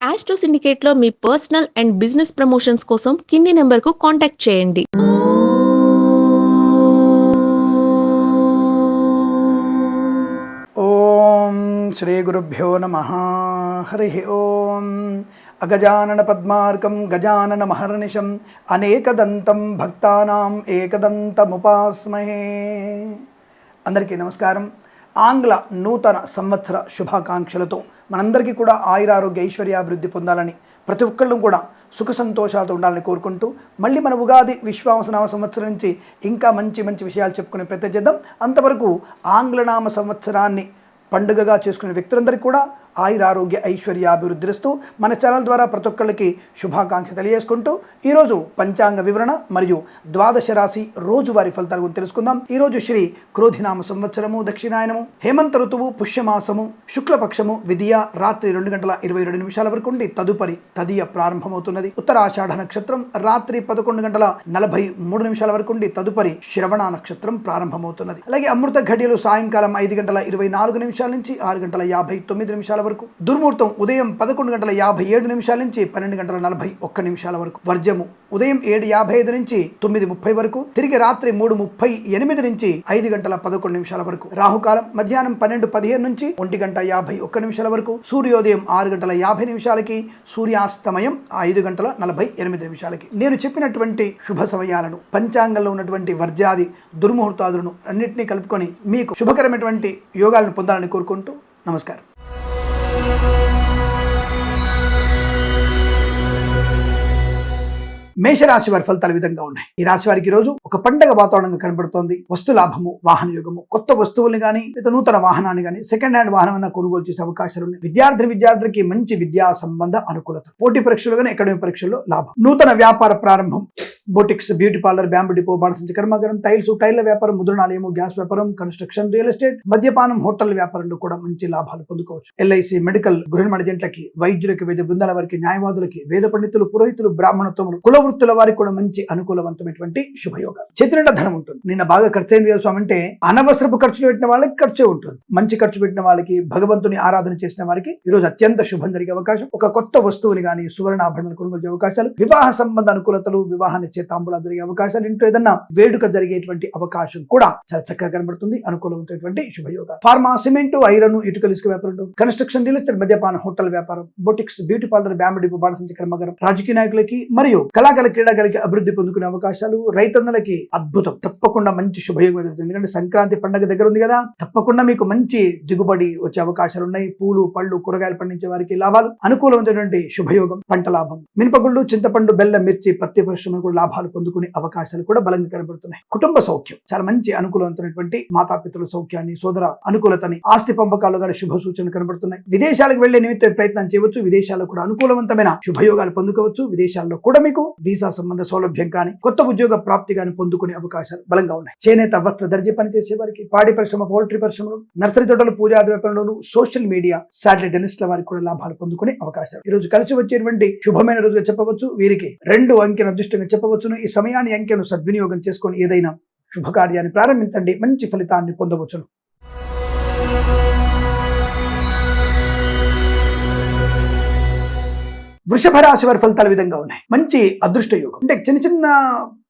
Astro సిండికేట్‌లో మీ personal and business promotions కోసం కింది నంబర్‌కు కాంటాక్ట్ చేయండి. ఓం శ్రీ గురుభ్యో నమః. హరి ఓం. అగజానన పద్మార్కం గజానన మహర్నిశం అనేకదంతం భక్తానాం ఏకదంతముపాస్మహే. అందరికీ నమస్కారం. ఆంగ్ల నూతన సంవత్సర శుభాకాంక్షలతో మనందరికీ కూడా ఆయురారోగ్య ఐశ్వర్యాభివృద్ధి పొందాలని, ప్రతి ఒక్కళ్ళు కూడా సుఖ సంతోషాలతో ఉండాలని కోరుకుంటూ మళ్ళీ మన ఉగాది విశ్వావసనామ సంవత్సరం నుంచి ఇంకా మంచి మంచి విషయాలు చెప్పుకునే ప్రయత్నం చేద్దాం. అంతవరకు ఆంగ్లనామ సంవత్సరాన్ని పండుగగా చేసుకునే వ్యక్తులందరికీ కూడా ఆయురారోగ్య ఐశ్వర్యాభివృద్ధిస్తూ మన ఛానల్ ద్వారా ప్రతి ఒక్కళ్ళకి శుభాకాంక్ష తెలియజేసుకుంటూ ఈరోజు పంచాంగ వివరణ మరియు ద్వాదశ రాశి రోజువారి ఫలితాల గురించి తెలుసుకుందాం. ఈరోజు శ్రీ క్రోధినామ సంవత్సరము, దక్షిణాయనము, హేమంత ఋతువు, పుష్యమాసము, శుక్లపక్షము, విధియ రాత్రి 2:22 వరకు ఉండి తదుపరి తదియ ప్రారంభమవుతున్నది. ఉత్తరాషాఢ నక్షత్రం రాత్రి 11:43 వరకు ఉండి తదుపరి శ్రవణ నక్షత్రం ప్రారంభమవుతున్నది. అలాగే అమృత ఘడియలు సాయంకాలం 5:24 నుంచి 6:59 వరకు, దుర్ముహూర్తం ఉదయం 11:57 నుంచి 12:41 వరకు, వర్జము ఉదయం 7:55 నుంచి 9:30 వరకు, తిరిగి రాత్రి 3:38 నుంచి 5:11 వరకు, రాహుకాలం మధ్యాహ్నం 12:15 నుంచి 1:51 వరకు, సూర్యోదయం 6:50 సూర్యాస్తమయం 5:48. నేను చెప్పినటువంటి శుభ సమయాలను, పంచాంగంలో ఉన్నటువంటి వర్జాది దుర్ముహూర్తాదులను అన్నింటినీ కలుపుకొని మీకు శుభకరమైనటువంటి యోగాలను పొందాలని కోరుకుంటూ నమస్కారం. మేషరాశి వారి ఫలితాలు విధంగా ఉన్నాయి. ఈ రాశి వారికి రోజు ఒక పండగ వాతావరణంగా కనబడుతోంది. వస్తు లాభము, వాహన యోగము, కొత్త వస్తువుల్ని కానీ లేదా నూతన వాహనాన్ని కానీ సెకండ్ హ్యాండ్ వాహనం కొనుగోలు చేసే అవకాశాలు ఉన్నాయి. విద్యార్థులకి మంచి విద్యా సంబంధ అనుకూలత, పోటీ పరీక్షలు కానీ అకాడమిక్ పరీక్షల్లో లాభం, నూతన వ్యాపార ప్రారంభం, boutiques, beauty parlour, bamboo depot, బాణసంచి కర్మాగారం, టైర్ల వ్యాపారం, ముద్రణాలయము, గ్యాస్ వ్యాపారం, కన్స్ట్రక్షన్, రియల్ ఎస్టేట్, మద్యపానం, హోటల్ వ్యాపారంలో కూడా మంచి లాభాలు పొందుకోవచ్చు. ఎల్ఐసి, మెడికల్, గృహ మడిజెంట్లకి, వైద్యులకి, వైద్య బృందాల వారికి, న్యాయవాదులకి, వేద పండితులు, పురోహితులు, బ్రాహ్మణత్వములు, కుల వృత్తుల వారికి కూడా మంచి అనుకూలవంతమైనటువంటి శుభయోగాలు. చేతినిండా ధనం ఉంటుంది. నిన్న బాగా ఖర్చు అయింది కదా స్వామి అంటే అనవసరపు ఖర్చులు పెట్టిన వాళ్ళకి ఖర్చే ఉంటుంది. మంచి ఖర్చు పెట్టిన వాళ్ళకి, భగవంతుని ఆరాధన చేసిన వారికి ఈరోజు అత్యంత శుభం జరిగే అవకాశం. ఒక కొత్త వస్తువుని కానీ సువర్ణాభరణాలు కొనుగోలు చేసే అవకాశాలు, వివాహ సంబంధ అనుకూలతలు, వివాహాన్ని తాంబూలాలు జరిగే అవకాశాలు, ఇంట్లో ఏదన్నా వేడుక జరిగేటువంటి అవకాశం కూడా చాలా చక్కగా కనబడుతుంది. అనుకూలమైనటువంటి శుభయోగాలు. ఫార్మా, సిమెంట్, ఐరన్, ఇటుకలు, ఇసుక వ్యాపారం, కన్స్ట్రక్షన్, రియల్ ఎస్టేట్, మద్యపాన, హోటల్ వ్యాపారం, boutiques, beauty parlour, bamboo depot, బాణసంచి కర్మాగారం, రాజకీయ నాయకులకి మరియు కళాకారుల క్రీడాకారులకి అభివృద్ధి పొందుకునే అవకాశాలు, రైతన్నలకి అద్భుతం. తప్పకుండా మంచి శుభయోగం ఎదుగుతుంది. ఎందుకంటే సంక్రాంతి పండుగ దగ్గర ఉంది కదా, తప్పకుండా మీకు మంచి దిగుబడి వచ్చే అవకాశాలు ఉన్నాయి. పూలు, పళ్ళు, కూరగాయలు పండించే వారికి లాభాలు, అనుకూలమైనటువంటి శుభయోగం, పంట లాభం, మినపగుళ్ళు, చింతపండు, బెల్లం, మిర్చి, పత్తి పరిశ్రమలు కూడా లాభాలు పొందుకునే అవకాశాలు కూడా బలంగా కనబడుతున్నాయి. కుటుంబ సౌఖ్యం, చాలా మంచి అనుకూలమైనటువంటి మాతాపితృల సౌఖ్యాన్ని, సోదర అనుకూలతని, ఆస్తి పంపకాలు గారి శుభ సూచనలు కనబడుతున్నాయి. విదేశాలకు వెళ్లే నిమిత్తం ప్రయత్నం చేయవచ్చు. విదేశాల్లో కూడా అనుకూలవంతమైన శుభయోగాలు పొందుకోవచ్చు. విదేశాల్లో కూడా మీకు వీసా సంబంధ సౌలభ్యం కానీ, కొత్త ఉద్యోగ ప్రాప్తి కానీ పొందుకునే అవకాశాలు బలంగా ఉన్నాయి. చేనేత, వస్త్ర, దర్జీ పనిచేసే వారికి, పాడి పరిశ్రమ, పౌల్ట్రీ పరిశ్రమలు, నర్సరీ తోటలు, పూజాది వ్యాపారంలోను, సోషల్ మీడియా, శాటిలైట్ టెలిస్ట్ల వారికి కూడా లాభాలు పొందుకునే అవకాశాలు. ఈ రోజు కలిసి వచ్చేటువంటి శుభమైన రోజుగా చెప్పవచ్చు. వీరికి 2 అంకెను అదృష్టంగా చెప్పవచ్చును. ఈ సమయాన్ని, అంకెను సద్వినియోగం చేసుకొని ఏదైనా శుభకార్యాన్ని ప్రారంభించండి. మంచి ఫలితాన్ని పొందవచ్చును. వృషభ రాశి వారి ఫలితాల విధంగా ఉన్నాయి. మంచి అదృష్ట యోగం. అంటే చిన్న చిన్న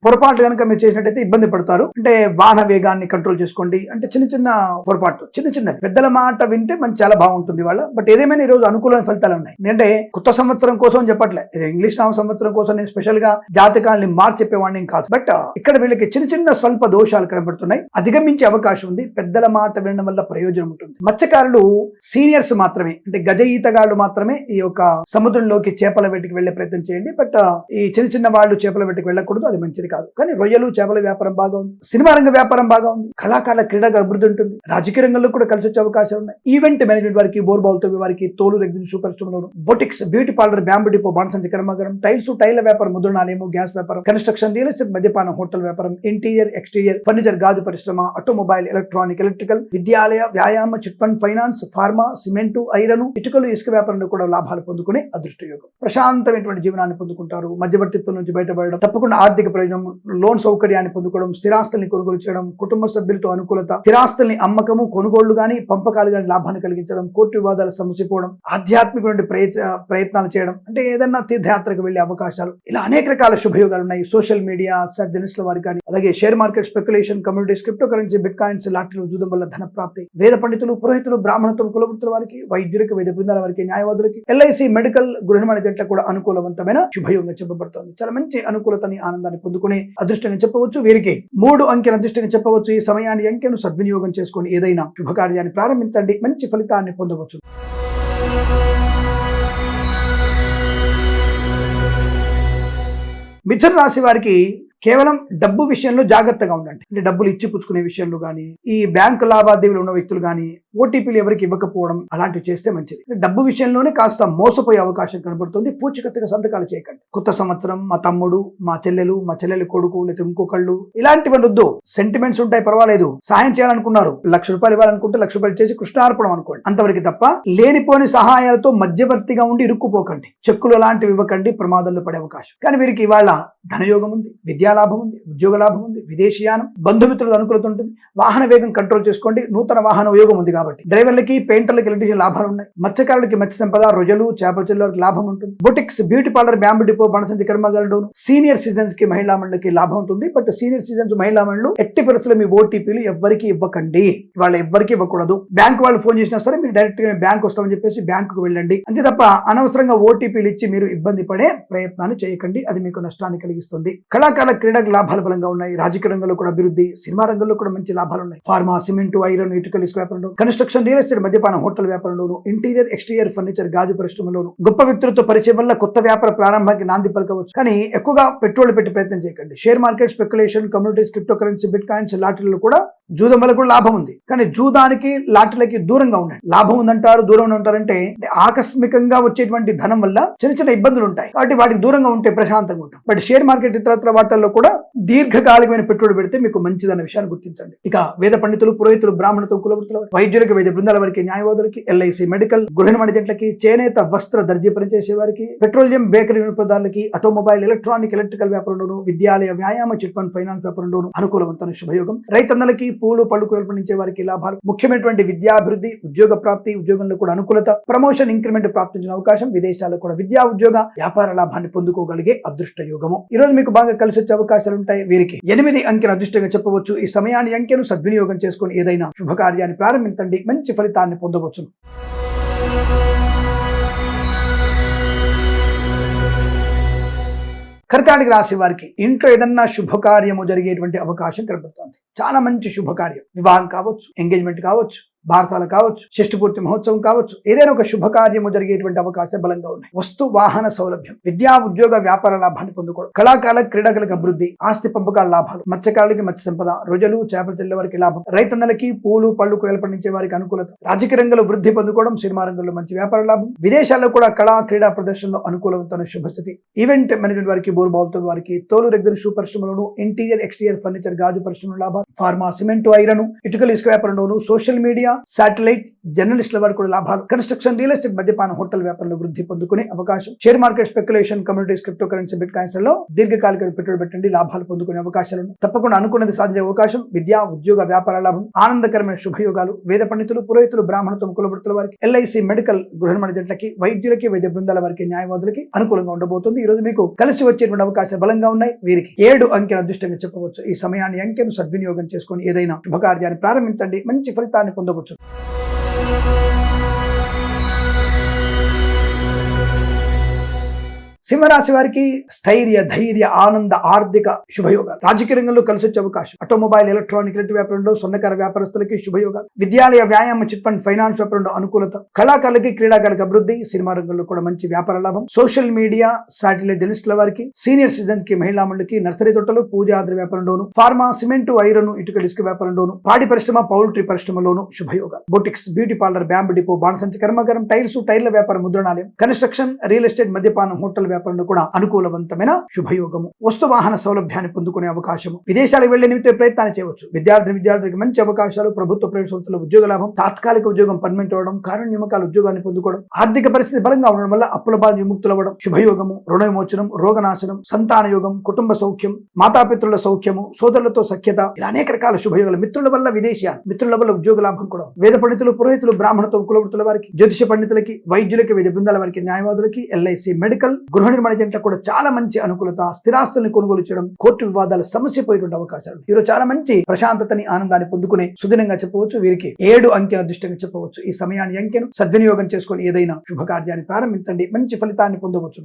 పొరపాటు కనుక మీరు చేసినట్టయితే ఇబ్బంది పడతారు. అంటే వాహన వేగాన్ని కంట్రోల్ చేసుకోండి. అంటే చిన్న పొరపాటు, చిన్న పెద్దల మాట వింటే మంచి చాలా బాగుంటుంది వాళ్ళ. బట్ ఏదేమైనా ఈ రోజు అనుకూలమైన ఫలితాలు ఉన్నాయి. ఎందుకంటే కొత్త సంవత్సరం కోసం చెప్పట్లే, ఇది ఇంగ్లీష్ నామ సంవత్సరం కోసం నేను స్పెషల్ గా జాతకాలని మార్చి చెప్పేవాడిని కాదు. బట్ ఇక్కడ వీళ్ళకి చిన్న స్వల్ప దోషాలు కనబడుతున్నాయి. అధిగమించే అవకాశం ఉంది. పెద్దల మాట వినడం వల్ల ప్రయోజనం ఉంటుంది. మత్స్యకారులు, సీనియర్స్ మాత్రమే, అంటే గజ ఈతగాళ్లు మాత్రమే ఈ యొక్క సముద్రంలోకి చేపల వేటకి వెళ్లే ప్రయత్నం చేయండి. బట్ ఈ చిన్న వాళ్ళు చేపల వేటకి వెళ్ళకూడదు, అది మంచిది కాదు. కానీ రొయ్యలు, చేపల వ్యాపారం బాగా ఉంది. సినిమా రంగ వ్యాపారం బాగా ఉంది. కళాకారుల క్రీడగా అభివృద్ధి ఉంటుంది. రాజకీయ రంగంలో కూడా కలిసి వచ్చే అవకాశాలు ఉన్నాయి. ఈవెంట్ మేనేజ్మెంట్ వారికి, బోర్బాల్తో వారికి, తోలు, రెగ్జిన్, పరిశ్రమలో, boutiques, beauty parlour, bamboo depot, బాణసంచి కర్మాగారం, టైర్ల వ్యాపారం, ముద్రణాలయము, గ్యాస్ వ్యాపారం, కన్స్ట్రక్షన్, రియల్ ఎస్టేట్, మద్యపానం, హోటల్ వ్యాపారం, ఇంటీరియర్, ఎక్స్టీరియర్, ఫర్నిచర్, గాజు పరిశ్రమ, ఆటోమొబైల్, ఎలక్ట్రానిక్, ఎలక్ట్రికల్, విద్యాలయ, వ్యాయామ, chit fund, finance, pharma, cement, iron, ఇటుకలు, ఇసుక వ్యాపారంలో కూడా లాభాలు పొందుకునే అదృష్ట యోగం. ప్రశాంతమైనటువంటి జీవనాన్ని పొందుకుంటారు. మధ్యవర్తిత్వం నుంచి బయటపడడం, తప్పకుండా ఆర్థిక ప్రయోజనం ప్రయోజనం, లోన్ సౌకర్యాన్ని పొందుకోవడం, స్థిరాస్తుల్ని కొనుగోలు చేయడం, కుటుంబ సభ్యులతో అనుకూలత, స్థిరాస్తుల్ని అమ్మకము, కొనుగోళ్లు గాని, పంపకాలు గాని లాభాన్ని కలిగించడం, కోర్టు వివాదాల సమసిపోవడం, ఆధ్యాత్మిక ప్రయత్నాలు చేయడం, అంటే ఏదన్నా తీర్థయాత్రకు వెళ్లే అవకాశాలు, ఇలా అనేక రకాల శుభయోగాలు ఉన్నాయి. సోషల్ మీడియా జర్నలిస్టుల వారికి కానీ, అలాగే share market, speculation, communities, crypto currency, bit coins, లాటరీలు, జూదం వల్ల ధన ప్రాప్తి, వేద పండితులు, పురోహితులు, బ్రాహ్మణత్వం, కులవృత్తుల వారికి, వైద్యులకు, వైద్య బృందాల వారికి, న్యాయవాదులకి, ఎల్ఐసి, మెడికల్, గృహ నిర్మాణ జంటలకు కూడా అనుకూలవంతమైన శుభయోగంగా చెప్పబడుతుంది. చాలా మంచి అనుకూలతని, ఆనందాన్ని పొందుకునే అదృష్టంగా చెప్పవచ్చు. వీరికి 3 అంకెల అదృష్టంగా చెప్పవచ్చు. ఈ సమయాన్ని, అంకెను సద్వినియోగం చేసుకుని ఏదైనా శుభకార్యాన్ని ప్రారంభించండి, మంచి ఫలితాన్ని పొందవచ్చు. మిథున రాశి వారికి కేవలం డబ్బు విషయంలో జాగ్రత్తగా ఉండండి. అంటే డబ్బులు ఇచ్చి పుచ్చుకునే విషయంలో కానీ, ఈ బ్యాంకు లావాదేవీలు ఉన్న వ్యక్తులు కానీ ఓటీపీలు ఎవరికి ఇవ్వకపోవడం అలాంటివి చేస్తే మంచిది. డబ్బు విషయంలోనే కాస్త మోసపోయే అవకాశం కనబడుతుంది. పూచికత్తుగా సంతకాలు చేయకండి. కొత్త సంవత్సరం, మా తమ్ముడు, మా చెల్లెలి కొడుకు, లేదా ఇంకొకళ్ళు, ఇలాంటివన్నీ వద్దు. సెంటిమెంట్స్ ఉంటాయి, పర్వాలేదు. సాయం చేయాలనుకున్నారు, ₹1,00,000 ఇవ్వాలనుకుంటే ₹1,00,000 చేసి కృష్ణార్పణం అనుకోండి, అంతవరకు తప్ప లేనిపోని సహాయాలతో మధ్యవర్తిగా ఉండి ఇరుక్కుపోకండి. చెక్కులు అలాంటివి ఇవ్వకండి, ప్రమాదంలో పడే అవకాశం. కానీ వీరికి ఇవాళ ధనయోగం ఉంది, విద్యాలాభం ఉంది, ఉద్యోగ లాభం ఉంది, విదేశీయానం, బంధుమిత్రుల అనుకూలత ఉంటుంది. వాహన వేగం కంట్రోల్ చేసుకోండి. నూతన వాహన యోగం ఉంది కాబట్టి డ్రైవర్లకి, పెయింటర్లకి, ఎలక్ట్రీషియన్ లాభాలు ఉన్నాయి. మత్స్యకారులకి మత్స్య సంపద, రొయ్యలు, చేపల చెల్లెలకు లాభం ఉంటుంది. Boutiques, beauty parlour, bamboo depot, బణసంచి కర్మాగారులు, సీనియర్ సిటిజన్స్ కి, మహిళా మండలికి లాభం ఉంటుంది. బట్ సీనియర్ సిటిజన్స్, మహిళా మండలు ఎట్టి పరిస్థితుల్లో మీ ఓటీపీలు ఎవ్వరికి ఇవ్వకండి. వాళ్ళ ఎవ్వరికి ఇవ్వకూడదు. బ్యాంక్ వాళ్ళు ఫోన్ చేసినా సరే మీరు డైరెక్ట్ గా బ్యాంక్ వస్తామని చెప్పేసి బ్యాంకుకు వెళ్ళండి. అంతే తప్ప అనవసరంగా ఓటీపీలు ఇచ్చి మీరు ఇబ్బంది పడే ప్రయత్నాన్ని చేయకండి. అది మీకు నష్టాన్ని కలిగిస్తుంది. కళాకారుల, క్రీడకు లాభాలు బలంగా ఉన్నాయి. రాజకీయ రంగంలో కూడా అభివృద్ధి, సినిమా రంగంలో కూడా మంచి లాభాలు ఉన్నాయి. ఫార్మా, సిమెంట్, ఐరన్, ఇటుకల వ్యాపారంలో, కన్స్ట్రక్షన్, రియల్ ఎస్టేట్, మద్యపానం, హోటల్ వ్యాపారంలోను, ఇంటీరియర్, ఎక్స్టీరియర్ ఫర్నిచర్, గాజు పరిశ్రమలోను, గొప్ప వ్యక్తులతో పరిచయం వల్ల కొత్త వ్యాపార ప్రారంభానికి నాంది పలకవచ్చు. కానీ ఎక్కువగా పెట్టుబడి పెట్టి ప్రయత్నం చేయకండి. Share market, speculation, communities, crypto currency, bit coins, లాటరీలు కూడా, జూదం వల్ల కూడా లాభం ఉంది. కానీ జూదానికి, లాటరీలకి దూరంగా ఉండండి. లాభం ఉందంటారు, దూరంగా ఉంటారంటే ఆకస్మికంగా వచ్చేటువంటి ధనం వల్ల చిన్న చిన్న ఇబ్బందులు ఉంటాయి. కాబట్టి వాటికి దూరంగా ఉంటే ప్రశాంతంగా ఉంటాం. బట్ షేర్ మార్కెట్, ఇతరత్ర వాటిల్లో కూడా దీర్ఘకాలికమైన పెట్టుబడి పెడితే మీకు మంచిదన్న విషయాన్ని గుర్తించండి. ఇక వేద పండితులు, పురోహితులు, బ్రాహ్మణత్వం, కులవృత్తుల, వైద్యులకి, వైద్య బృందాల వారికి, న్యాయవాదులకి, ఎల్ఐసి, మెడికల్, గృహ నిర్మాణ జంటలకి, చేనేత, వస్త్ర, దర్జీ పనిచేసే వారికి, పెట్రోలియం, బేకరీ వినియోగదారులకి, ఆటోమొబైల్, ఎలక్ట్రానిక్, ఎలక్ట్రికల్ వ్యాపారంలోను, విద్యాలయ, వ్యాయామ, చిట్ ఫండ్, ఫైనాన్స్ వ్యాపారంలోను అనుకూలవంతమైన శుభయోగం. రైతన్నలకి, పూలు, పళ్ళు పండించే వారికి లాభాలు. ముఖ్యమైనటువంటి విద్యాభివృద్ధి, ఉద్యోగ ప్రాప్తి, ఉద్యోగంలో కూడా అనుకూలత, ప్రమోషన్, ఇంక్రిమెంట్ ప్రాప్తించిన అవకాశం, విదేశాల్లో కూడా విద్యా, ఉద్యోగ, వ్యాపార లాభాన్ని పొందుకోగలిగే అదృష్ట యోగము. ఈ రోజు మీకు బాగా కలిసి వచ్చే అవకాశాలు ఉంటాయి. వీరికి 8 అంకెను అదృష్టంగా చెప్పవచ్చు. ఈ సమయాన్ని, అంకెను సద్వినియోగం చేసుకుని ఏదైనా శుభకార్యాన్ని ప్రారంభించండి, మంచి ఫలితాన్ని పొందవచ్చు. కర్కాటక రాశి వారికి ఇంట్లో ఏదన్నా శుభకార్యము జరిగేటువంటి అవకాశం కనబడుతోంది. చాలా మంచి శుభకార్యం, వివాహం కావచ్చు, ఎంగేజ్మెంట్ కావచ్చు, బారసాల కావచ్చు, షష్ఠపూర్తి మహోత్సవం కావచ్చు, ఏదైనా ఒక శుభకార్యము జరిగేటువంటి అవకాశాలు బలంగా ఉన్నాయి. వస్తు వాహన సౌలభ్యం, విద్యా, ఉద్యోగ, వ్యాపార లాభాన్ని పొందుకోవడం, కళాకారుల, క్రీడకులకు అభివృద్ధి, ఆస్తి పంపకాల లాభాలు, మత్స్యకారులకి మత్స్య సంపద, రొయ్యలు, చేపల చెల్లె వారికి లాభం, రైతన్నలకి, పూలు, పళ్ళు, కూరలు పండించే వారికి అనుకూలత, రాజకీయ రంగంలో వృద్ధి పొందుకోవడం, సినిమా రంగంలో మంచి వ్యాపార లాభం, విదేశాల్లో కూడా కళా, క్రీడా ప్రదర్శనలో అనుకూలవంతమైన శుభస్థితి, ఈవెంట్ మేనేజ్మెంట్ వారికి, బోర్బాల్తో వారికి, తోలు, రెగ్గులు, షూ పరిశ్రమలోను, ఇంటీరియర్, ఎక్స్టీరియర్ ఫర్నిచర్, గాజు పరిశ్రమలో లాభాలు, ఫార్మా, సిమెంట్, ఐరన్, ఇటుకల ఇసుక వ్యాపారంలోను, సోషల్ మీడియా, శాటిలైట్, జర్నలిస్టుల వారికి కూడా లాభాలు, కన్స్ట్రక్షన్, రియల్ ఎస్టేట్, మద్యపానం, హోటల్ వ్యాపారంలో వృద్ధి పొందుకునే అవకాశం, share market, speculation, communities, crypto currency, bit coins లో దీర్ఘకాలిక పెట్టుబడి పెట్టండి, లాభాలు పొందుకునే అవకాశాలు తప్పకుండా అనుకున్నది సాధించే అవకాశం, విద్యా, ఉద్యోగ, వ్యాపార లాభం, ఆనందకరమైన శుభయోగాలు. వేద పండితులు, పురోహితులు, బ్రాహ్మణత్వం, కులవృత్తుల వారికి, ఎల్ఐసి, మెడికల్, గృహ నిర్మాణ జంటలకి, వైద్యులకి, వైద్య బృందాల వారికి, న్యాయవాదులకి అనుకూలంగా ఉండబోతుంది. ఈ రోజు మీకు కలిసి వచ్చేటువంటి అవకాశాలు బలంగా ఉన్నాయి. వీరికి 7 అంకెను అదృష్టంగా చెప్పవచ్చు. ఈ సమయాన్ని, అంకెను సద్వినియోగం చేసుకుని ఏదైనా శుభకార్యాన్ని ప్రారంభించండి, మంచి ఫలితాన్ని పొందవచ్చు. సింహరాశి వారికి స్థైర్య, ధైర్య, ఆనంద, ఆర్థిక శుభయోగాలు. రాజకీయ రంగంలో కలిసి వచ్చే అవకాశం, ఆటోమొబైల్, ఎలక్ట్రానిక్, ఎలక్ట్రిక్ వ్యాపారంలో, స్వర్ణకార వ్యాపారస్తులకి శుభయోగాలు, విద్యాలయ, వ్యాయామ, చిట్ ఫండ్, ఫైనాన్స్ వ్యాపారంలో అనుకూలత, కళాకారులకి, క్రీడాకారులకు అభివృద్ధి, సినిమా రంగంలో కూడా మంచి వ్యాపార లాభం, సోషల్ మీడియా, శాటిలైట్ జర్నలిస్టుల వారికి, సీనియర్ సిటిజన్ కి, మహిళా మండలికి, నర్సరీ తోటలు, పూజాద్రి వ్యాపారంలోను, ఫార్మా, సిమెంట్, ఐరన్, ఇటుక, ఇసుక వ్యాపారంలోను, పాడి పరిశ్రమ, పౌల్ట్రీ పరిశ్రమలోను శుభయోగాలు, boutiques, beauty parlour, bamboo depot, బాణసంచి కర్మాగారం, టైల్స్, టైర్ల వ్యాపారం, ముద్రణాలయం, కన్స్ట్రక్షన్, రియల్ ఎస్టేట్, మద్యపానం, హోటల్ వ్యాపారంలో కూడా అనుకూలవంతమైన శుభయోగము. వస్తు వాహన సౌలభ్యాన్ని పొందుకునే అవకాశము. విదేశాలకు వెళ్లే నిమిత్త ప్రయత్నాన్ని చేయవచ్చు. విద్యార్థులకు మంచి అవకాశాలు. ప్రభుత్వ ప్రైవేట్ సంస్థల ఉద్యోగ లాభం. తాత్కాలిక ఉద్యోగం పర్మనెంట్ అవ్వడం. కారణ నియామకాల ఉద్యోగాన్ని పొందుకోవడం. ఆర్థిక పరిస్థితి బలంగా ఉండడం వల్ల అప్పుల బాధ విముక్తులవ్వడం. శుభయోగము. రుణ విమోచనం, రోగనాశనం, సంతాన యోగం, కుటుంబ సౌఖ్యం, మాతాపితృల సౌఖ్యము, సోదరులతో సఖ్యత, ఇలా అనేక రకాల శుభయోగాలు. మిత్రుల వల్ల విదేశీయాలు, మిత్రుల వల్ల ఉద్యోగ లాభం కూడా. వేద పండితులు, పురోహితులు, బ్రాహ్మణత్వం, కులవృత్తుల వారికి, జ్యోతిష పండితులకి, వైద్యులకి, వైద్య బృందాల వారికి, న్యాయవాదులకి, ఎల్ఐసి, మెడికల్, గృహ నిర్మాణ జంటలకు కూడా చాలా మంచి అనుకూలత. స్థిరాస్తుల్ని కొనుగోలు చేయడం, కోర్టు వివాదాలు సమస్య పోయేటువంటి అవకాశాలు. ఈరోజు చాలా మంచి ప్రశాంతతని, ఆనందాన్ని పొందుకునే సుదినంగా చెప్పవచ్చు. వీరికి 7 అంకెల దృష్టిగా చెప్పవచ్చు. ఈ సమయాన్ని అంకెను సద్వినియోగం చేసుకుని ఏదైనా శుభకార్యాన్ని ప్రారంభించండి, మంచి ఫలితాన్ని పొందవచ్చు.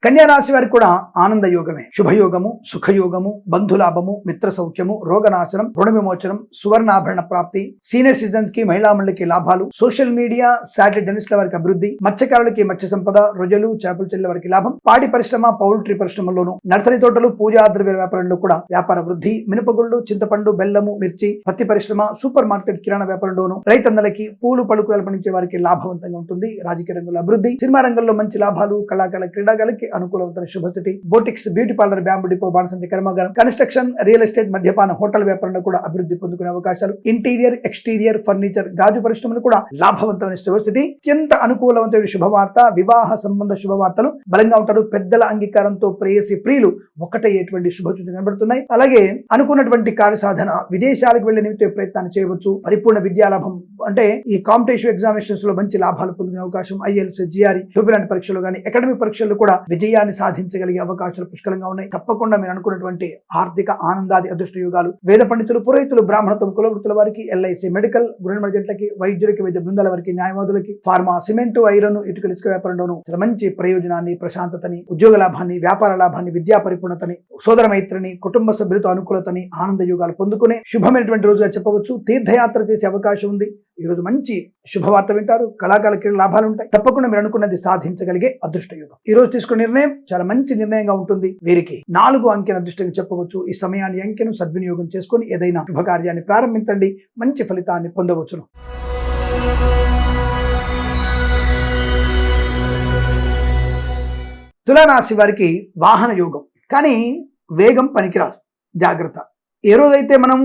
కన్యా రాశి వారికి కూడా ఆనంద యోగమే. శుభయోగము, సుఖయోగము, బంధులాభము, మిత్ర సౌఖ్యము, రోగనాశనం, రుణ విమోచనం, సువర్ణాభరణ ప్రాప్తి, సీనియర్ సిటిజన్స్ కి, మహిళా మండలికి లాభాలు, సోషల్ మీడియా, శాటిలైట్ జర్నలిస్టుల వారికి అభివృద్ధి, మత్స్యకారులకి మత్స్య సంపద, రొయ్యలు, చేపల చెల్లెల వారికి లాభం, పాడి పరిశ్రమ, పౌల్ట్రీ పరిశ్రమలోను, నర్సరీ తోటలు, పూజా ద్రవ్య వ్యాపారంలో కూడా వ్యాపార వృద్ధి, మినపగుళ్ళు, చింతపండు, బెల్లము, మిర్చి, పత్తి పరిశ్రమ, సూపర్ మార్కెట్, కిరాణా వ్యాపారంలోను, రైతన్నలకి, పూలు పలుకులు పండించే వారికి లాభవంతంగా ఉంటుంది. రాజకీయ రంగంలో అభివృద్ధి, సినిమా రంగంలో మంచి లాభాలు, కళాకారుల, క్రీడాకారులకి అనుకూలవంతమైన శుభస్థితి. Boutiques, beauty parlour, bamboo depot, బాణసంచి కర్మాగారం, కన్స్ట్రక్షన్, రియల్ ఎస్టేట్, మద్యపాన, హోటల్ వ్యాపారంలో కూడా అభివృద్ధి పొందుకునే అవకాశాలు. ఇంటీరియర్, ఎక్స్టీరియర్, ఫర్నిచర్, గాజు పరిశ్రమలు కూడా లాభవంతమైన శుభస్థితి. అత్యంత అనుకూలవంతమైన శుభవార్త, వివాహ సంబంధ శుభవార్తలు బలంగా ఉంటారు. పెద్దల అంగీకారంతో ప్రేయసి ప్రియులు ఒకటయ్యేటువంటి శుభసూచనలు కనబడుతున్నాయి. అలాగే అనుకున్నటువంటి కార్యసాధన, విదేశాలకు వెళ్లే నిమిత్త ప్రయత్నాన్ని చేయవచ్చు. పరిపూర్ణ విద్యాలాభం అంటే ఈ కాంపిటేటివ్ ఎగ్జామినేషన్స్ లో మంచి లాభాలు పొందుకునే అవకాశం. ఐఎల్స్, జిఆర్ఈ, లాంటి పరీక్షలు కానీ, అకాడమిక్ పరీక్షలు కూడా విజయాన్ని సాధించగలిగే అవకాశాలు పుష్కలంగా ఉన్నాయి. తప్పకుండా మీరు అనుకున్నటువంటి ఆర్థిక ఆనందాది అదృష్ట యోగాలు. వేద పండితులు, పురోహితులు, బ్రాహ్మణత్వం, కులవృత్తుల వారికి, ఎల్ఐసి, మెడికల్, గృహ నిర్మాణ జంటలకి, వైద్యులకి, వైద్య బృందాల వారికి, న్యాయవాదులకి, ఫార్మా, సిమెంట్, ఐరన్, ఇటుకల, ఇసుక వ్యాపారంలోనూ చాలా మంచి ప్రయోజనాన్ని, ప్రశాంతతని, ఉద్యోగ లాభాన్ని, వ్యాపార లాభాన్ని, విద్యా పరిపూర్ణతని, సోదర మైత్రిని, కుటుంబ సభ్యులతో అనుకూలతని, ఆనంద యోగాలు పొందుకునే శుభమైనటువంటి రోజుగా చెప్పవచ్చు. తీర్థయాత్ర చేసే అవకాశం ఉంది. ఈ రోజు మంచి శుభవార్త వింటారు. కళాకారులకి లాభాలు ఉంటాయి. తప్పకుండా మీరు అనుకున్నది సాధించగలిగే అదృష్ట యోగం. ఈ రోజు తీసుకున్న నిర్ణయం చాలా మంచి నిర్ణయంగా ఉంటుంది. వీరికి 4 అంకెల అదృష్టంగా చెప్పవచ్చు. ఈ సమయాన్ని అంకెను సద్వినియోగం చేసుకుని ఏదైనా శుభకార్యాన్ని ప్రారంభించండి, మంచి ఫలితాన్ని పొందవచ్చును. తులారాశి వారికి వాహన యోగం, కానీ వేగం పనికిరాదు. జాగ్రత్త. ఏ రోజైతే మనం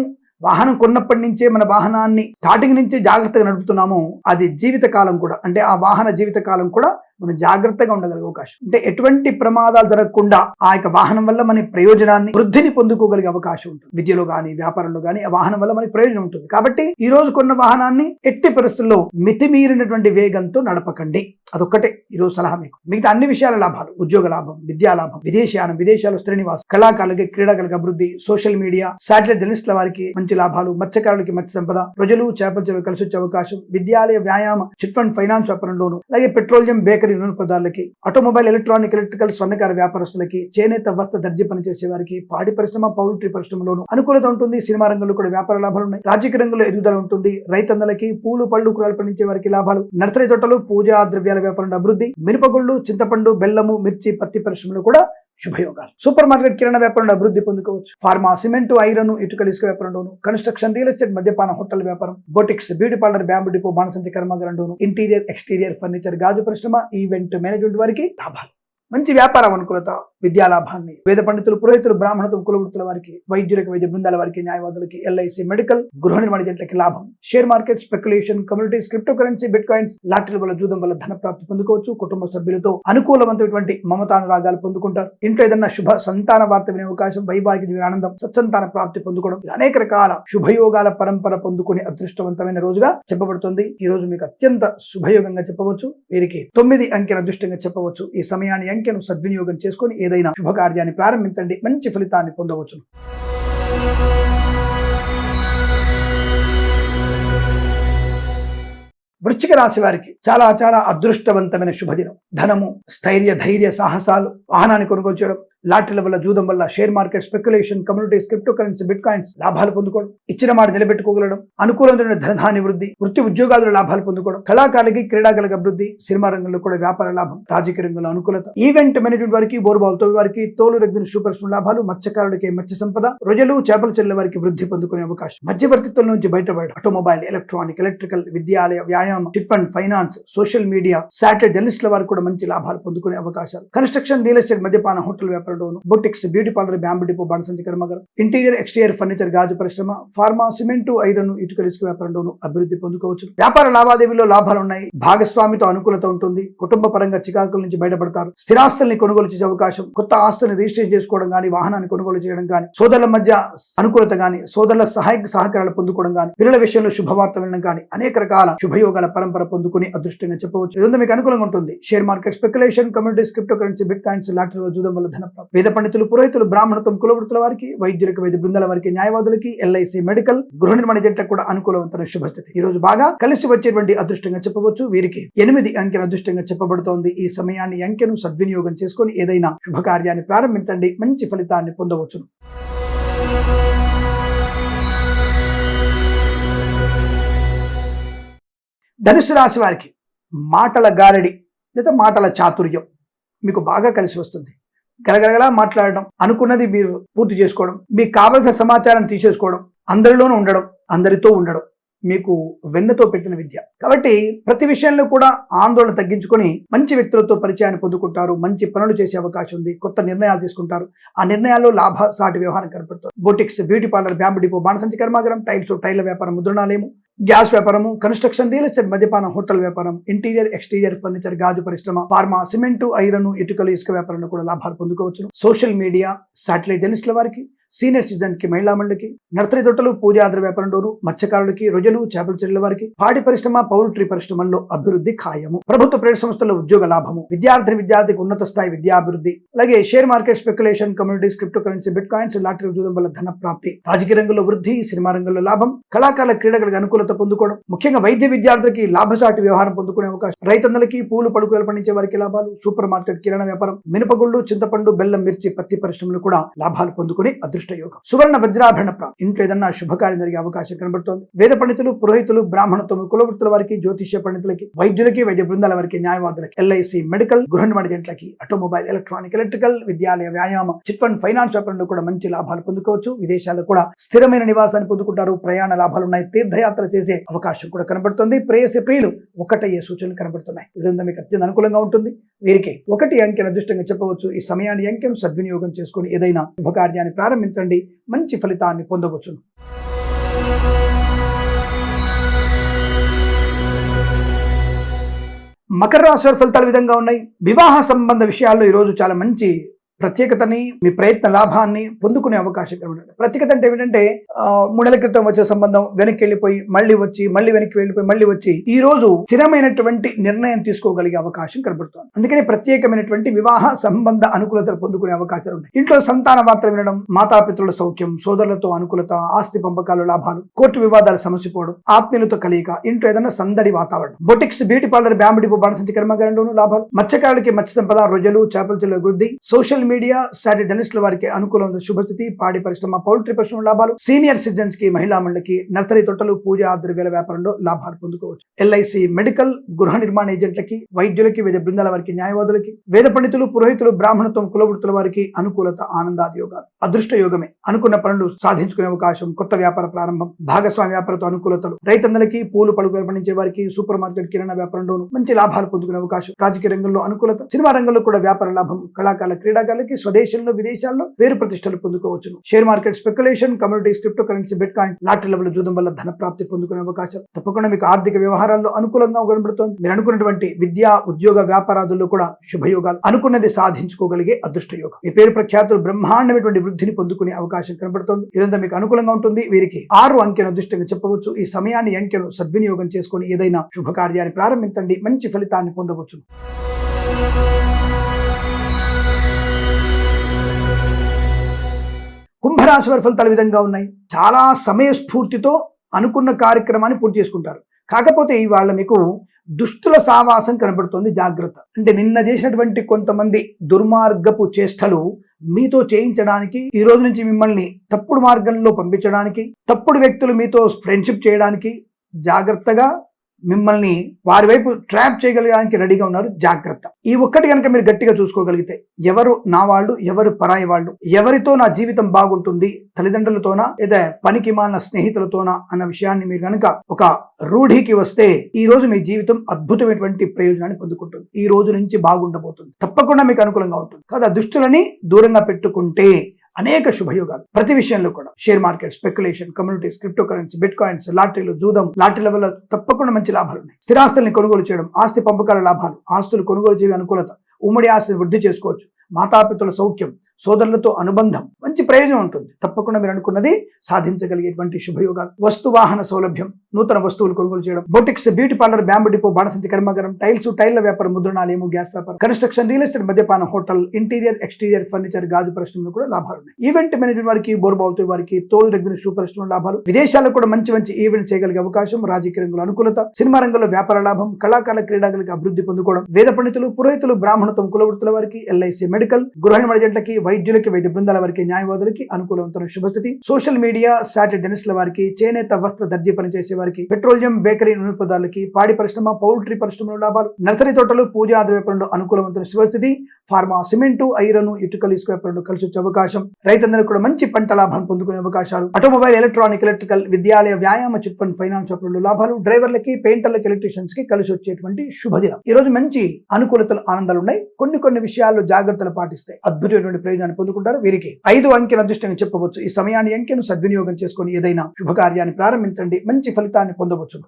వాహనం కొన్నప్పటి నుంచే మన వాహనాన్ని స్టార్టింగ్ నుంచే జాగ్రత్తగా నడుపుతున్నామో అది జీవితకాలం కూడా, అంటే ఆ వాహన జీవితకాలం కూడా మనం జాగ్రత్తగా ఉండగలిగే అవకాశం, అంటే ఎటువంటి ప్రమాదాలు జరగకుండా ఆ యొక్క వాహనం వల్ల మన ప్రయోజనాన్ని, వృద్ధిని పొందుకోగలిగే అవకాశం ఉంటుంది. విద్యలో గానీ, వ్యాపారంలో గానీ ఆ వాహనం వల్ల మనకి ప్రయోజనం ఉంటుంది. కాబట్టి ఈ రోజు కొన్న వాహనాన్ని ఎట్టి పరిస్థితుల్లో మితిమీరినటువంటి వేగంతో నడపకండి. అదొక్కటే ఈరోజు సలహా మీకు. మిగతా అన్ని విషయాల లాభాలు, ఉద్యోగ లాభం, విద్యా లాభం, విదేశీయానం, విదేశాలు శ్రీనివాస్, కళాకారులకి, క్రీడాకారులకి అభివృద్ధి, సోషల్ మీడియా, శాటిలైట్ జర్నలిస్టుల వారికి మంచి లాభాలు, మత్స్యకారులకి మత్స్య సంపద, ప్రజలు, చేపల చెరువులు కలిసి వచ్చే అవకాశం, విద్యాలయ, వ్యాయామ, చిట్ ఫండ్, ఫైనాన్స్ వ్యాపారంలోను, అలాగే పెట్రోలియం, బేకరీ, నూనె పదార్థాలకి, ఆటోమొబైల్, ఎలక్ట్రానిక్, ఎలక్ట్రికల్, స్వర్ణకార వ్యాపారస్తులకి, చేనేత, వస్త్ర, దర్జీ పనిచేసే వారికి, పాడి పరిశ్రమ, పౌల్ట్రీ పరిశ్రమలోను అనుకూలత ఉంటుంది. సినిమా రంగంలో కూడా వ్యాపార లాభాలు ఉన్నాయి. రాజకీయ రంగంలో ఎదుగుదల ఉంటుంది. రైతన్నలకి, పూలు పళ్ళు కూరలు పండించే వారికి లాభాలు, నర్సరీ తోటలు, పూజా ద్రవ్యాల వ్యాపారంలో అభివృద్ధి, మినపగుళ్ళు, చింతపండు, బెల్లము, మిర్చి, పత్తి పరిశ్రమలు కూడా శుభయోగాలు. సూపర్ మార్కెట్, కిరాణా వ్యాపారంలో అభివృద్ధి పొందుకోవచ్చు. ఫార్మా, సిమెంట్, ఐరన్, ఇటుకల, ఇసుక వ్యాపారంలోను, కన్స్ట్రక్షన్, రియల్ ఎస్టేట్, మద్యపాన, హోటల్ వ్యాపారం, boutiques, beauty parlour, bamboo depot, బాణసంచి కర్మాగారంలోను, ఇంటీరియర్, ఎక్స్టీరియర్, ఫర్నిచర్, గాజు పరిశ్రమ, ఈవెంట్ మేనేజ్మెంట్ వారికి లాభాలు. మంచి వ్యాపారం అనుకూలత, విద్యా లాభాన్ని, వేద పండితులు, పురోహితులు, బ్రాహ్మణత్వం, కులవృత్తుల వారికి, వైద్యులకి, వైద్య బృందాల వారికి, న్యాయవాదులకి, ఎల్ఐసి, మెడికల్, గృహ నిర్మాణ జంటలకి లాభం. Share market, speculation, communities, crypto currency, bit coins, లాటరీల వల్ల, జూదం వల్ల ధన ప్రాప్తి పొందుకోవచ్చు. కుటుంబ సభ్యులతో అనుకూలవంతమైనటువంటి మమతానురాగాలు పొందుకుంటారు. ఇంట్లో ఏదన్నా శుభ సంతాన వార్త వినే అవకాశం, వైవాహిక జీవన ఆనందం, సత్సంతాన ప్రాప్తి పొందుకోవడం, అనేక రకాల శుభయోగాల పరంపర పొందుకునే అదృష్టవంతమైన రోజుగా చెప్పబడుతుంది. ఈ రోజు మీకు అత్యంత శుభయోగంగా చెప్పవచ్చు. వీరికి 9 అంకెల అదృష్టంగా చెప్పవచ్చు. ఈ సమయాన్ని అంకెను సద్వినియోగం చేసుకుని ఏదైనా శుభకార్యాన్ని ప్రారంభించండి, మంచి ఫలితాన్ని పొందవచ్చు. వృశ్చిక రాశి వారికి చాలా చాలా అదృష్టవంతమైన శుభదినం. ధనము, స్థైర్య, ధైర్య, సాహసాలు, వాహనాన్ని కొనుగోలు చేయడం, లాటరీల వల్ల, జూదం వల్ల, share market, speculation, communities, crypto currency, bit coins లాభాలు పొందుకోవడం, ఇచ్చిన మాట నిలబెట్టుకోగలడం, అనుకూలమైన ధనధాన్య వృద్ధి, వృత్తి ఉద్యోగాల లాభాలు పొందుకోవడం, కళాకారులకి క్రీడాకారులకు అభివృద్ధి, సినిమా రంగంలో కూడా వ్యాపార లాభం, రాజకీయ రంగంలో అనుకూలత, ఈవెంట్ మేనేజ్మెంట్ వారికి, బోరుబావుతో వారికి, తోలు రెగ్గిన సూపర్ లాభాలు, మత్స్యకారులకి మత్స్య సంపద, రొయ్యలు, చేపల చెల్లెల వారికి వృద్ధి పొందుకునే అవకాశం, మధ్యవర్తిత్వం నుంచి బయటపడడం, ఆటోమొబైల్, ఎలక్ట్రానిక్, ఎలక్ట్రికల్, విద్యాలయ, వ్యాయామం, chit fund, finance, social media, satellite జర్నలిస్టుల వారికి కూడా మంచి లాభాలు పొందుకునే అవకాశాలు, కన్స్ట్రక్షన్, రియల్ ఎస్టేట్, మద్యపాన, హోటల్ వ్యాపారంలోను, boutiques, beauty parlour, bamboo depot, బాణసంచి కర్మాగారం, ఇంటీరియర్, ఎక్స్టీరియర్ ఫర్నిచర్, గాజు పరిశ్రమ, ఫార్మా, సిమెంటు, ఐరన్, ఇటుక, ఇసుక వ్యాపారంలోను అభివృద్ధి పొందుకోవచ్చు. వ్యాపార లావాదేవీలో లాభాలు ఉన్నాయి. భాగస్వామితో అనుకూలత ఉంటుంది. కుటుంబ పరంగా చికాకుల నుంచి బయటపడతారు. స్థిరాస్తుల్ని కొనుగోలు చేసే అవకాశం, కొత్త ఆస్తుల్ని రిజిస్టర్ చేసుకోవడం కానీ, వాహనాన్ని కొనుగోలు చేయడం కానీ, సోదరుల మధ్య అనుకూలత కానీ, సోదరుల సహకారాలు పొందుకోవడం కానీ, పిల్లల విషయంలో శుభవార్త వినడం కానీ, అనేక రకాల శుభయోగాల పరంపర పొందుకుని అదృష్టంగా చెప్పవచ్చు. ఇదంతా మీకు అనుకూలంగా ఉంటుంది. Share market, speculation, communities, crypto currency, bit coins, లాటరీలో, జూదం వల్ల ధన ప్రాప్తి, వేద పండితులు, పురోహితులు, బ్రాహ్మణత్వం, కులవృత్తుల వారికి, వైద్యులకు, వైద్య బృందాల వారికి, న్యాయవాదులకి, ఎల్ఐసి, మెడికల్, గృహ నిర్మాణ జంటకు కూడా అనుకూలవంతమైన శుభస్థితి. ఈ రోజు బాగా కలిసి వచ్చేటువంటి అదృష్టంగా చెప్పవచ్చు. వీరికి 8 అంకెల అదృష్టంగా చెప్పబడుతోంది. ఈ సమయాన్ని, అంకెను సద్వినియోగం చేసుకొని ఏదైనా శుభకార్యాన్ని ప్రారంభించండి. మంచి ఫలితాన్ని పొందవచ్చును. ధనుసు రాశి వారికి మాటల గారడి లేదా మాటల చాతుర్యం మీకు బాగా కలిసి వస్తుంది. గలగలగలా మాట్లాడడం, అనుకున్నది మీరు పూర్తి చేసుకోవడం, మీకు కావలసిన సమాచారం తీసేసుకోవడం, అందరిలోనూ ఉండడం, అందరితో ఉండడం మీకు వెన్నతో పెట్టిన విద్య. కాబట్టి ప్రతి విషయంలో కూడా ఆందోళన తగ్గించుకొని మంచి వ్యక్తులతో పరిచయాన్ని పొందుకుంటారు. మంచి పనులు చేసే అవకాశం ఉంది. కొత్త నిర్ణయాలు తీసుకుంటారు. ఆ నిర్ణయాల్లో లాభసాటి వ్యవహారం కనపడుతుంది. Boutiques, beauty parlour, bamboo depot, బాణసంచి కర్మాగారం, టైల్ల వ్యాపారం, ముద్రణాలయము, గ్యాస్ వ్యాపారము, కన్స్ట్రక్షన్, రియల్ ఎస్టేట్, మద్యపానం, హోటల్ వ్యాపారం, ఇంటీరియర్, ఎక్స్టీరియర్ ఫర్నిచర్, గాజు పరిశ్రమ, ఫార్మా, సిమెంటు, ఐరన్, ఇటుకలు, ఇసుక వ్యాపారంలో కూడా లాభాలు పొందుకోవచ్చు. సోషల్ మీడియా, శాటిలైట్ జర్నలిస్టుల వారికి, సీనియర్ సిటిజన్ కి, మహిళా మండలికి, నర్సరీ తోటలు, పూజాద్ర వ్యాపారంలోను, మత్స్యకారులకి, రొయ్యలు, చేపల చెల్లెల వారికి, పాడి పరిశ్రమ, పౌల్ట్రీ పరిశ్రమల్లో అభివృద్ధి ఖాయము. ప్రభుత్వ ప్రైవేట్ సంస్థల్లో ఉద్యోగ లాభము, విద్యార్థికి ఉన్నత స్థాయి విద్యాభివృద్ధి, అలాగే share market, speculation, communities, crypto currency, bit coins, lottery, జూదం వల్ల ధన ప్రాప్తి, రాజకీయ రంగంలో వృద్ధి, సినిమా రంగంలో లాభం, కళాకారుల, క్రీడలకు అనుకూలత పొందుకోవడం, ముఖ్యంగా వైద్య విద్యార్థులకి లాభసాటి వ్యవహారం పొందుకునే అవకాశం, రైతన్నలకి, పూలు పడుకులు పండించే వారికి లాభాలు, సూపర్ మార్కెట్, కిరాణా వ్యాపారం, మినపగుళ్ళు, చింతపండు, బెల్లం, మిర్చి, పత్తి పరిశ్రమలు కూడా లాభాలు పొందుకుని అదృష్ట యోగం. సువర్ణ వజ్రాభరణ ప్రాప్తి, ఇంట్లో ఏదన్నా శుభకార్యం జరిగే అవకాశం కనబడుతోంది. వేద పండితులు, పురోహితులు, బ్రాహ్మణత్వం, కులవృత్తుల వారికి, జ్యోతిష్య పండితులకి, వైద్యులకి, వైద్య బృందాల వారికి, న్యాయవాదులకి, ఎల్ఐసి, మెడికల్, గృహ నిర్మాణ జంటలకి, ఆటోమొబైల్, ఎలక్ట్రానిక్, ఎలక్ట్రికల్, విద్యాలయ, వ్యాయామం, చిట్ ఫండ్, ఫైనాన్స్ వ్యాపారంలో కూడా మంచి లాభాలు పొందుకోవచ్చు. విదేశాల్లో కూడా స్థిరమైన నివాసాన్ని పొందుకుంటారు. ప్రయాణ లాభాలు ఉన్నాయి. తీర్థయాత్ర చేసే అవకాశం కూడా కనబడుతుంది. ప్రేయసి ప్రియులు ఒకటయ్యే సూచనలు కనబడుతున్నాయి. ఇదంతా మీకు అత్యంత అనుకూలంగా ఉంటుంది. వీరికి 1 అంకెను అదృష్టంగా చెప్పవచ్చు. ఈ సమయాన్ని, అంకెను సద్వినియోగం చేసుకుని ఏదైనా శుభకార్యాన్ని ప్రారంభించండి. మంచి ఫలితాన్ని పొందవచ్చును. మకర రాశి వారి ఫలితాలు విధంగా ఉన్నాయి. వివాహ సంబంధ విషయాల్లో ఈరోజు చాలా మంచి ప్రత్యేకతని, మీ ప్రయత్న లాభాన్ని పొందుకునే అవకాశం కనబడుతుంది. ప్రత్యేకత అంటే ఏమిటంటే 3 నెలల క్రితం వచ్చే సంబంధం వెనక్కి వెళ్ళిపోయి మళ్ళీ వచ్చి, మళ్ళీ వెనక్కి వెళ్ళిపోయి మళ్ళీ వచ్చి ఈ రోజు స్థిరమైనటువంటి నిర్ణయం తీసుకోగలిగే అవకాశం కనబడుతుంది. అందుకని ప్రత్యేకమైనటువంటి వివాహ సంబంధ అనుకూలతలు పొందుకునే అవకాశాలు ఉన్నాయి. ఇంట్లో సంతాన వార్తలు వినడం, మాతాపితృల సౌఖ్యం, సోదరులతో అనుకూలత, ఆస్తి పంపకాలు లాభాలు, కోర్టు వివాదాలు సమసిపోవడం, ఆత్మీయులతో కలియిక, ఇంట్లో ఏదైనా సందడి వాతావరణం, boutiques, beauty parlour, bamboo depot, బాణసంచి కర్మాగారంలోనూ లాభాలు, మత్స్యకారులకి మత్స్య సంపద, రొయ్యలు, చేపల చెల్లెల వృద్ధి, సోషల్ మీడియా, శాటిలైట్ జర్నలిస్టుల వారికి అనుకూలమైన శుభస్థితి, పాడి పరిశ్రమ, పౌల్ట్రీ పరిశ్రమ లాభాలు, సీనియర్ సిటిజన్స్ కి, మహిళా మండలికి, నర్సరీ తోటలు, పూజా ద్రవ్యాల వ్యాపారంలో లాభాలు పొందుకోవచ్చు. ఎల్ఐసి, మెడికల్, గృహ నిర్మాణ ఏజెంట్లకి, వైద్యులకి, వైద్య బృందాల వారికి, న్యాయవాదులకి, వేద పండితులు, పురోహితులు, బ్రాహ్మణత్వం, కులవృత్తుల వారికి అనుకూలత, ఆనందాది యోగాలు. అదృష్ట యోగమే. అనుకున్న పనులు సాధించుకునే అవకాశం, కొత్త వ్యాపార ప్రారంభం, భాగస్వామ్య వ్యాపారంతో అనుకూలతలు, రైతన్నలకి, పూలు పడుకులు పండించే వారికి, సూపర్ మార్కెట్, కిరాణా వ్యాపారంలోనూ మంచి లాభాలు పొందుకునే అవకాశం, రాజకీయ రంగంలో అనుకూలత, సినిమా రంగంలో కూడా వ్యాపార లాభం, కళాకారుల, క్రీడాకారులకి స్వదేశంలో, విదేశాల్లో పేరు ప్రతిష్టలు పొందుకోవచ్చు. Share market, speculation, communities, crypto currency, bit coin, లాటరీల జూదం వల్ల ధన ప్రాప్తి పొందుకునే అవకాశం తప్పకుండా మీకు ఆర్థిక వ్యవహారాల్లో అనుకూలంగా కనబడుతోంది. మీరు అనుకున్నటువంటి విద్యా, ఉద్యోగ, వ్యాపారాదుల్లో కూడా శుభయోగాలు, అనుకున్నది సాధించుకోగలిగే అదృష్ట యోగం. మీ పేరు ప్రఖ్యాతులు బ్రహ్మాండమైనటువంటి వృద్ధిని పొందుకునే అవకాశం కనబడుతోంది. ఇదంతా మీకు అనుకూలంగా ఉంటుంది. వీరికి 6 అంకెను అదృష్టంగా చెప్పవచ్చు. ఈ సమయాన్ని, అంకెను సద్వినియోగం చేసుకుని ఏదైనా శుభకార్యాన్ని ప్రారంభించండి. మంచి ఫలితాన్ని పొందవచ్చు. కుంభరాశి వారి ఫలితాలు విధంగా ఉన్నాయి. చాలా సమయస్ఫూర్తితో అనుకున్న కార్యక్రమాన్ని పూర్తి చేసుకుంటారు. కాకపోతే ఇవాళ మీకు దుష్టుల సావాసం కనబడుతుంది. జాగ్రత్త. అంటే నిన్న చేసినటువంటి కొంతమంది దుర్మార్గపు చేష్టలు మీతో చేయించడానికి, ఈ రోజు నుంచి మిమ్మల్ని తప్పుడు మార్గంలో పంపించడానికి, తప్పుడు వ్యక్తులు మీతో ఫ్రెండ్షిప్ చేయడానికి, జాగ్రత్తగా మిమ్మల్ని వారి వైపు ట్రాప్ చేయగలగడానికి రెడీగా ఉన్నారు. జాగ్రత్త. ఈ ఒక్కటి కనుక మీరు గట్టిగా చూసుకోగలిగితే, ఎవరు నా వాళ్ళు, ఎవరు పరాయి వాళ్ళు, ఎవరితో నా జీవితం బాగుంటుంది, తల్లిదండ్రులతోనా లేదా పనికి మాలిన స్నేహితులతోనా అన్న విషయాన్ని మీరు కనుక ఒక రూఢికి వస్తే, ఈ రోజు మీ జీవితం అద్భుతమైనటువంటి ప్రయోజనాన్ని పొందుకుంటుంది. ఈ రోజు నుంచి బాగుండబోతుంది. తప్పకుండా మీకు అనుకూలంగా ఉంటుంది కదా. దుష్టులని దూరంగా పెట్టుకుంటే అనేక శుభయోగాలు ప్రతి విషయంలో కూడా. Share market, speculation, communities, crypto currency, bit coins, లాటరీలు, జూదం, లాటరీల వల్ల తప్పకుండా మంచి లాభాలు ఉన్నాయి. స్థిరాస్తుల్ని కొనుగోలు చేయడం, ఆస్తి పంపకాల లాభాలు, ఆస్తులు కొనుగోలు చేయడం అనుకూలత, ఉమ్మడి ఆస్తిని వృద్ధి చేసుకోవచ్చు, మాతాపితల సౌఖ్యం, సోదరులతో అనుబంధం, మంచి ప్రయోజనం ఉంటుంది. తప్పకుండా మీరు అనుకున్నది సాధించగలిగేటువంటి శుభయోగాలు. వస్తు వాహన సౌలభ్యం, నూతన వస్తువులు కొనుగోలు చేయడం, boutiques, beauty parlour, bamboo depot, బాణసంచి కర్మాగారం, టైల్స్, టైల్ల వ్యాపారం, ముద్రణాలయము, గ్యాస్ వ్యాపారం, కన్స్ట్రక్షన్, రియల్ ఎస్టేట్, మద్యపానం, హోటల్, ఇంటీరియర్, ఎక్స్టీరియర్ ఫర్నిచర్, గాజు పరిశ్రమలు కూడా లాభాలు ఉన్నాయి. ఈవెంట్ మేనేజ్మెంట్ వారికి, బోర్బావుతో వారికి, తోలు దగ్గర షూ పరిశ్రమలు లాభాలు, విదేశాల్లో కూడా మంచి మంచి ఈవెంట్ చేయగలిగే అవకాశం, రాజకీయ రంగంలో అనుకూలత, సినిమా రంగంలో వ్యాపార లాభం, కళాకారుల క్రీడాలకు అభివృద్ధి పొందుకోవడం, వేద పండితులు, పురోహితులు, బ్రాహ్మణత్వం, కులవృత్తుల వారికి, ఎల్ఐసి, మెడికల్, గృహ నిర్మాణజంటకి, వైద్యులకి, వైద్య బృందాల వారికి, న్యాయవాదులకి అనుకూలవంతమైన శుభస్థితి. సోషల్ మీడియా, సాటి డెనిస్ల వారికి, చేనేత వస్త్ర దర్జీ పనిచేసే వారికి, పెట్రోలియం, బేకరీ, నూనె పదార్థాలకి, పాడి పరిశ్రమ, పౌల్ట్రీ పరిశ్రమలో లాభాలు, నర్సరీ తోటలు, పూజా వ్యాపారంలో అనుకూలవంతమైన శుభస్థితి. ఫార్మా, సిమెంటు, ఐరన్, ఇటుకలు, ఇసుక వ్యాపారంలో కలిసి వచ్చే అవకాశం. రైతులందరూ కూడా మంచి పంట లాభం పొందుకునే అవకాశాలు. ఆటోమొబైల్, ఎలక్ట్రానిక్, ఎలక్ట్రికల్, విద్యాలయ, వ్యాయామ, చిట్ ఫండ్, ఫైనాన్స్ వ్యాపారంలో లాభాలు. డ్రైవర్లకి, పెయింటర్లకి, ఎలక్ట్రీషియన్స్ కి కలిసి వచ్చేటువంటి శుభదినం. ఈ రోజు మంచి అనుకూలతలు, ఆనందాలు ఉన్నాయి. కొన్ని విషయాల్లో జాగ్రత్తలు పాటిస్తే అద్భుతమైనటువంటి ప్రయోజనాన్ని పొందుకుంటారు. వీరికి 5 అంకెల అదృష్టంగా చెప్పవచ్చు. ఈ సమయాన్ని, అంకెను సద్వినియోగం చేసుకొని ఏదైనా శుభకార్యాన్ని ప్రారంభించండి. మంచి ఫలితాన్ని పొందవచ్చు.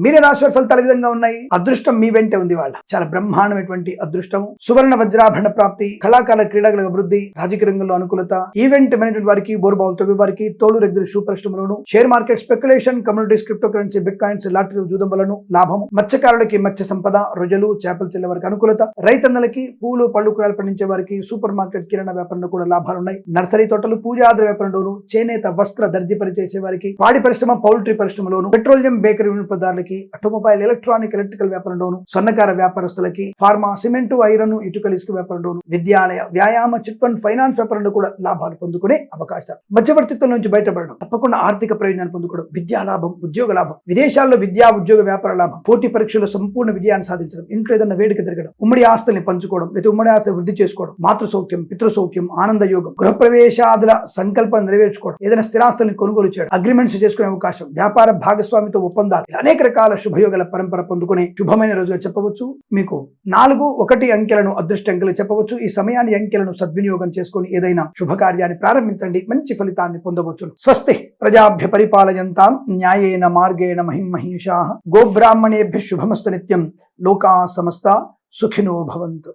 మీన రాశి వారి ఫలితాలు విధంగా ఉన్నాయి. అదృష్టం మీ వెంటే ఉంది. వాళ్ళ చాలా బ్రహ్మాండమైనటువంటి అదృష్టము, సువర్ణ వజ్రాభరణ ప్రాప్తి, కళాకారుల క్రీడల అభివృద్ధి, రాజకీయ రంగంలో అనుకూలత, ఈవెంట్ మేనేజ్మెంట్ వారికి, బోర్బావులతో వారికి, తోలు రెగ్యులర్ షూ పరిశ్రమలను, share market, speculation, communities, crypto currency, bit coins, lottery, జూదం వలను లాభము, మత్స్యకారులకి మత్స్య సంపద, రొయ్యలు, చేపలు చెల్లె వారికి అనుకూలత, రైతన్నలకి, పూలు పళ్ళు కూరలు పండించే వారికి, సూపర్ మార్కెట్, కిరాణా వ్యాపారంలో కూడా లాభాలు ఉన్నాయి. నర్సరీ తోటలు, పూజాద్ర వ్యాపారంలోను, చేనేత వస్త్ర దర్జీ పనిచేసే వారికి, పాడి పరిశ్రమ, పౌల్ట్రీ పరిశ్రమలోను, పెట్రోలియం, బేకరీ పదార్థాలకి, ఆటోమొబైల్, ఎలక్ట్రానిక్, ఎలక్ట్రికల్ వ్యాపారంలోను, స్వర్ణకార వ్యాపారస్తులకి, ఫార్మా, సిమెంటు, ఐరన్, ఇటుకలు, ఇసుక వ్యాపారంలోను, విద్యాలయ, వ్యాయామ, చిట్ ఫండ్, ఫైనాన్స్ వ్యాపారంలో కూడా లాభాలు పొందుకునే అవకాశాలు. మధ్యవర్తిత్వం నుంచి బయటపడడం, తప్పకుండా ఆర్థిక ప్రయోజనాన్ని పొందుకోవడం, విద్యా లాభం, ఉద్యోగ లాభం, విదేశాల్లో విద్యా, ఉద్యోగ, వ్యాపార లాభం, పోటీ పరీక్షల్లో సంపూర్ణ విజయాన్ని సాధించడం, ఇంట్లో ఏదైనా వేడుక జరగడం, ఉమ్మడి ఆస్తుల్ని పంచుకోవడం లేదా ఉమ్మడి ఆస్తులు వృద్ధి చేసుకోవడం, మాతృ సౌఖ్యం, పితృ సౌఖ్యం, ఆనంద యోగం, గృహప్రవేశాదుల సంకల్పం నెరవేర్చుకోవడం, ఏదైనా స్థిరాస్తుల్ని కొనుగోలు చేయడం, అగ్రిమెంట్స్ చేసుకునే అవకాశం, వ్యాపార భాగస్వామితో ఒప్పందాలు, అనేక రకాల శుభయోగాల పరంపర పొందుకునే శుభమైన రోజుగా చెప్పవచ్చు. మీకు 4, 1 అంకెలను అదృష్ట అంకెలు చెప్పవచ్చు. ఈ సమయాన్ని, అంకెలను సద్వినియోగం చేసుకుని ఏదైనా శుభకార్యాన్ని ప్రారంభించండి. మంచి ఫలితాన్ని పొందవచ్చు. స్వస్తి ప్రజాభ్య పరిపాలయంతాం న్యాయేన మార్గేణ మహిమహీషాః. గోబ్రాహ్మణేభ్యః శుభమస్తు నిత్యం. లోకా సమస్తా సుఖినో భవంతు.